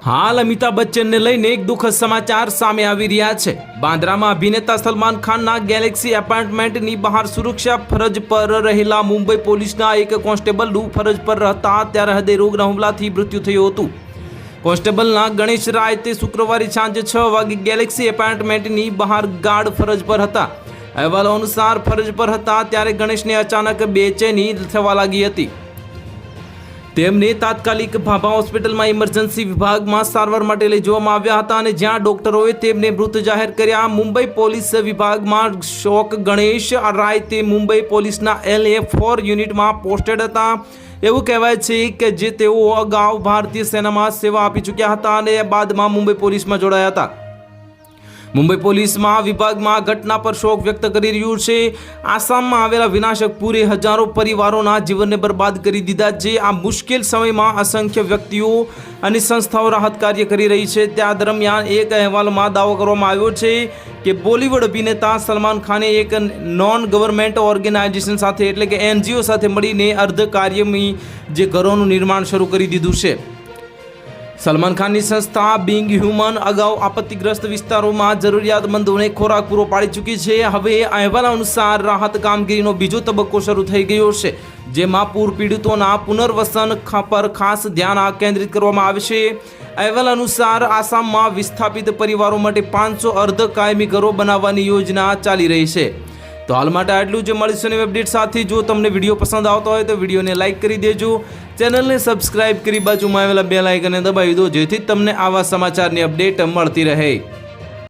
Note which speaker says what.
Speaker 1: હાલ અમિતાભ બચ્ચનને લઈને એક દુઃખદ સમાચાર સામે આવી રહ્યા છે। બાંદ્રામાં અભિનેતા સલમાન ખાનના ગેલેક્સી એપાર્ટમેન્ટની બહાર સુરક્ષા ફરજ પર રહેલા મુંબઈ પોલીસના એક કોન્સ્ટેબલનું ફરજ પર રહેતા ત્યારે હૃદયરોગના હુમલાથી મૃત્યુ થયું હતું। કોન્સ્ટેબલના ગણેશ રાય તે શુક્રવારે સાંજે 6 વાગે ગેલેક્સી એપાર્ટમેન્ટની બહાર ગાર્ડ ફરજ પર હતા। અહેવાલો અનુસાર ફરજ પર હતા ત્યારે ગણેશને અચાનક બેચેની થવા લાગી હતી। તેમને તાત્કાલિક ભાભા હોસ્પિટલમાં ઇમરજન્સી વિભાગમાં સારવાર માટે લઈ જવામાં આવ્યા હતા અને જ્યાં ડોક્ટરોએ તેમને મૃત જાહેર કર્યા। મુંબઈ પોલીસ વિભાગમાં શોક ગણેશ રાય તે મુંબઈ પોલીસના LA4 યુનિટમાં પોસ્ટેડ હતા। એવું કહેવાય છે કે જે તેઓ અગાઉ ભારતીય સેનામાં સેવા આપી ચૂક્યા હતા અને બાદમાં મુંબઈ પોલીસમાં જોડાયા હતા। મુંબઈ પોલીસમાં વિભાગમાં ઘટના પર શોક વ્યક્ત કરી રહ્યું છે। આસામમાં આવેલા વિનાશક પૂરે હજારો પરિવારોના જીવનને બરબાદ કરી દીધા છે। આ મુશ્કેલ સમયમાં અસંખ્ય વ્યક્તિઓ અને સંસ્થાઓ રાહત કાર્ય કરી રહી છે। ત્યાં દરમિયાન એક અહેવાલમાં દાવો કરવામાં આવ્યો છે કે બોલિવૂડ અભિનેતા સલમાન ખાને એક નોન ગવર્મેન્ટ ઓર્ગેનાઇઝેશન સાથે એટલે કે NGO સાથે મળીને અર્ધ કાર્યમી જે ઘરોનું નિર્માણ શરૂ કરી દીધું છે। સલમાન ખાનની સંસ્થા બિંગ હ્યુમન અગાઉ આપત્તિગ્રસ્ત વિસ્તારોમાં જરૂરિયાતમંદોને ખોરાક પૂરો પાડી ચૂકી છે। હવે અહેવાલ અનુસાર રાહત કામગીરીનો બીજો તબક્કો શરૂ થઈ ગયો છે જેમાં પૂર પીડિતોના પુનર્વસન પર ખાસ ધ્યાન કેન્દ્રિત કરવામાં આવશે। અહેવાલ અનુસાર આસામમાં વિસ્થાપિત પરિવારો માટે 500 અર્ધ કાયમી ઘરો બનાવવાની યોજના ચાલી રહી છે। તો હાલ માટે આટલું જ। મળીશું નવી અપડેટ સાથે। જો તમને વિડીયો પસંદ આવતો હોય તો વિડીયોને લાઇક કરી દેજો, ચેનલને સબસ્ક્રાઇબ કરી બાજુમાં આવેલા બેલ આઇકનને દબાવી દો જેથી તમને આવા સમાચારની અપડેટ મળતી રહે।